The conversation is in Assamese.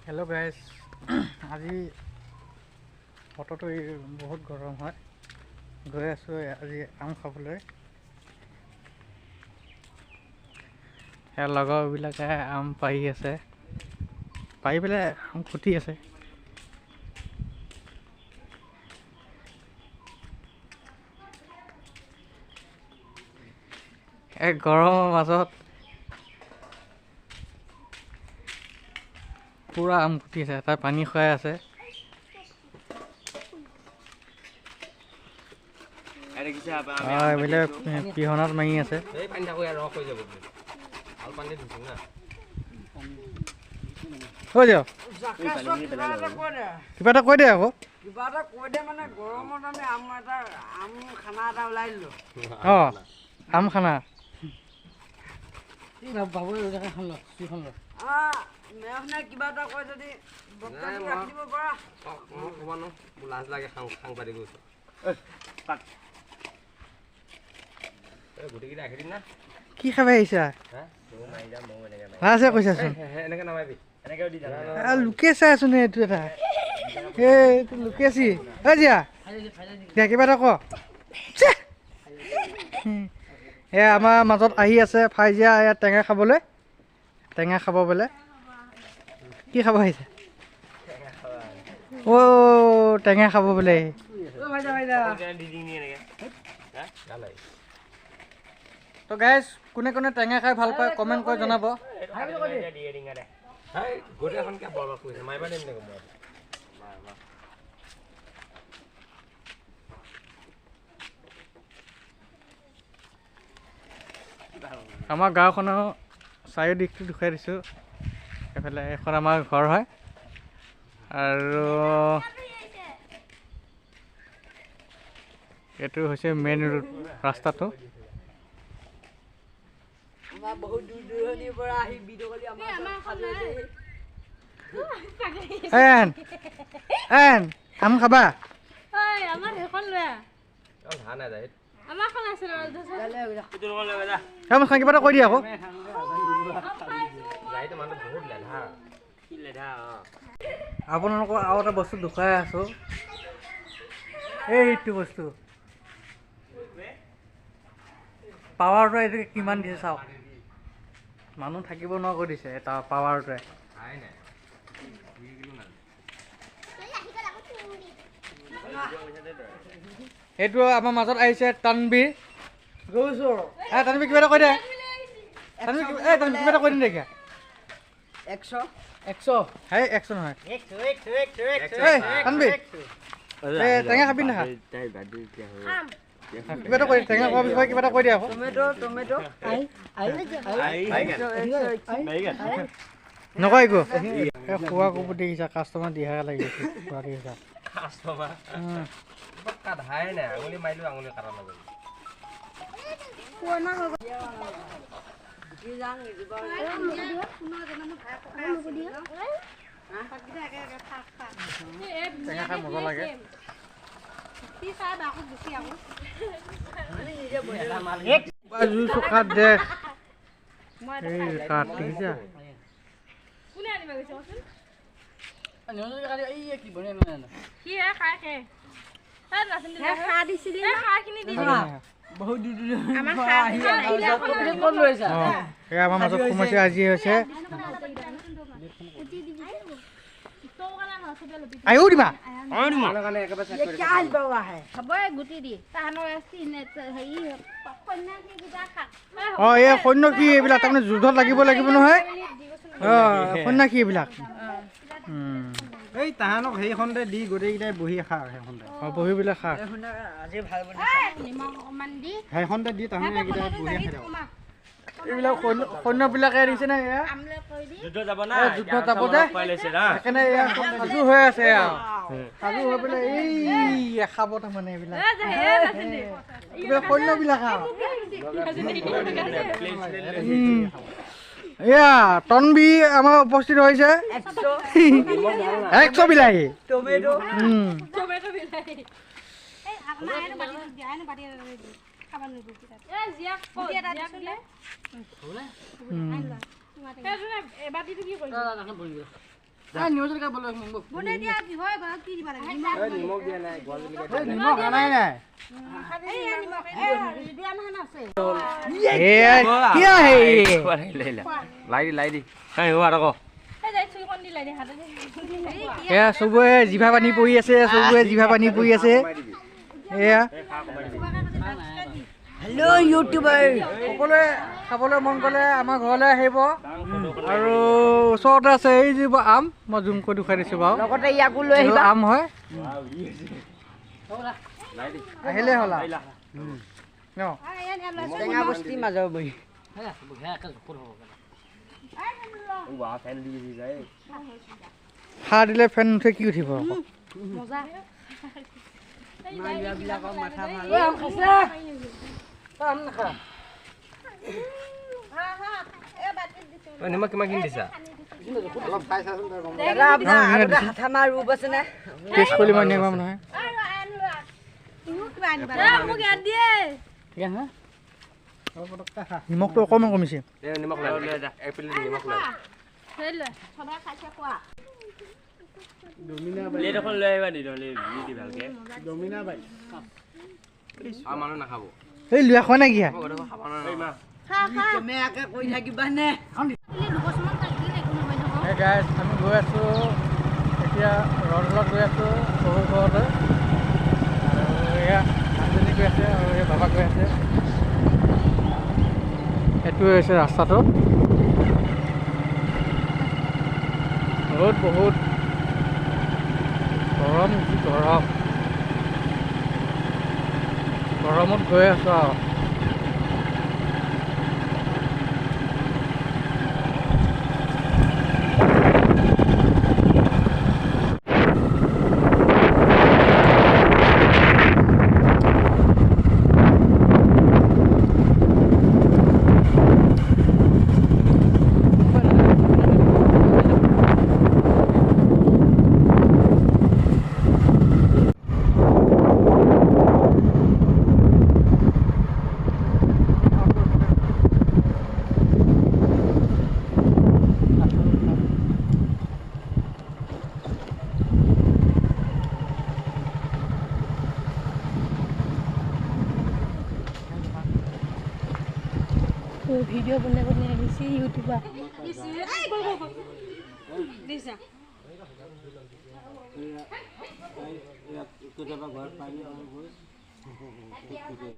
हेलो गाइस আজি বতৰটো বহুত গৰম হয় গৈ আছো আজি আম খাবলৈ ইয়াৰ লগৰবিলাকে আম পাৰি আছে পাৰি পেলাই আম খুটি আছে এই গৰমৰ মাজত পুৰা আম খুটি আছে তাৰ পানী খুৱাই আছে এইবিলাক পিহনাত মাৰি আছে হৈ যাও কিবা এটা কৈ দে আকৌ কিবা এটা কৈ দে মানে গৰমত আমি আম খানা এটা ওলাই দিলোঁ আম খানা মেয়খনে কিবা এটা কয় যদি ৰাখি দিব পৰা লাজ লাগে সাংবাদিক গোটেইকেইটা ৰাখি দিম না কি খাব আহিছা লাজে কৈছাচোন এনেকে নামাবি এনেকেও দি লুকে চাই আছো নে এইটো এটা এইটো লুকেছি জিয়া দিয়া কিবা এটা ক এয়া আমাৰ মাজত আহি আছে ফাইজিয়া ইয়াত টেঙা খাবলৈ টেঙা খাব বোলে কি খাব আহিছে টেঙা খাব বোলে তো গাইজ কোনে কোনে টেঙা খাই ভাল পায় কমেণ্ট কৰি জনাব আমাৰ গাঁওখনৰ চাৰিও দিশটো দেখুৱাই দিছোঁ এইফালে এখন আমাৰ ঘৰ হয় আৰু এইটো হৈছে মেইন ৰোড ৰাস্তাটো বহুত দূৰ দূৰণিৰ পৰা আহি ভিডিঅ' কৰি আম খাবা কিবা এটা কৈ দিয়া আকৌ আপোনালোকক আৰু এটা বস্তু দেখুৱাই আছো এইটো বস্তু পাৱাৰটো এইটো কিমান দিছে চাওক মানুহ থাকিব নোৱাৰা কৰি দিছে এটা পাৱাৰটোৱে এইটো আমাৰ মাজত আহিছে তানবীৰ তানবীৰ কিবা এটা কৈ দে কিবা এটা কৈ দিম দে 100 হে 100 নহয় তানবীৰ টেঙা খাবি না কিবা এটা কৈ টেঙা খোৱাৰ বিষয়ে কিবা এটা কৈ দিয়া আকৌ নকয় একো খোৱা কোব দেখিছা কাষ্টমাৰ দিহা লাগিছে খোৱা দেখিছা আঙুলি মাৰিলো আঙুলি কাটা নগ'ল টেঙা খাই মজা লাগে কাঠ দেখ কাঠ দেখিছা আমাৰ মাজত সোমাইছে আজি হৈছে আয়ো দিবা এই সৈন্য কি এইবিলাক তাৰমানে যুদ্ধত লাগিব নহয় সন্যাসী এইবিলাক এই তাহানক সেইখনতে দি গোটেইকেইটাই বহি খা সেইখনতে বহি পেলাই খা সেইখনতে দি তাহানে এইকেইটাই বহি খাই এইবিলাক সৈন্যবিলাকে দিছে নে যুদ্ধ যাব যে সেইকাৰণে সাজু হৈ আছে সাজু হৈ পেলাই এই খাব তাৰমানে এইবিলাক সৈন্যবিলাক এয়া তনবি আমাৰ উপস্থিত হৈছে 100 বিলাহী টমেটো নিমখ কা বলে মংগো বনে দিয়া কি হয় বা কি দিবা লাগে নিমখ নিমখ দিয়া নাই গোৱা জলকীয়া নিমখ আনাই নাই এই নিমখ দিয়া নহয় আছে क्या है লাই দি কাই হোৱা আকৌ এই যাই চুই কোন দিলাই দে হাতে এয়া সবুৱে জিভা পানী পৰি আছে সবুৱে জিভা পানী পৰি আছে এয়া হেল্ল' ইউটিউবাৰ সকলোৱে খাবলৈ মন গ'লে আমাৰ ঘৰলৈ আহিব আৰু ওচৰতে আছে এই যি আম মই জুম কৰি দেখুৱাই দিছোঁ বাৰু লগতে ইয়াকো লৈ এইটো আহিবা আম হয় আহিলে হ'ল আৰু ন টেঙা বস্তি মাজৰ বহি সাৰ দিলে ফেন নুঠে কি উঠিব মজা বিয়াবিলাকৰ মাথা ভাল আম নাখা নিমখ কিমানখিনি দিছা অলপ খাই চাচোন তই গম দাদা আপোনাৰ আগতে হাথা মাৰ ৰূপ আছে নে টেষ্ট কৰি মই নিমাম নহয় মোক ইয়াত দিয়ে ঠিক আছে নিমখটো অকণমান কমিছে নিমখ লৈ যা এক প্লেট নিমখ লৈ সদায় খাইছে খোৱা প্লেট এখন লৈ আহিবা দি ভালকে আৰু মানুহ নাখাব এই লুৱা খোৱা নাই কিয়া খাব না খা খা কেমেৰাকে কৈ থাকিবা নে দুবছৰমান থাকিলে একো নহয় নহয় এই গাইজ আমি গৈ আছোঁ এতিয়া ৰডলত গৈ আছোঁ সৰু ঘৰলৈ আৰু এয়া মানুহজনী গৈ আছে আৰু এই বাবা গৈ আছে এইটোৱে হৈছে ৰাস্তাটো বহুত গৰম গৰমত গৈ আছোঁ আৰু ভিডিঅ' বনাই আহিছে ইউটিউবাৰ দিছা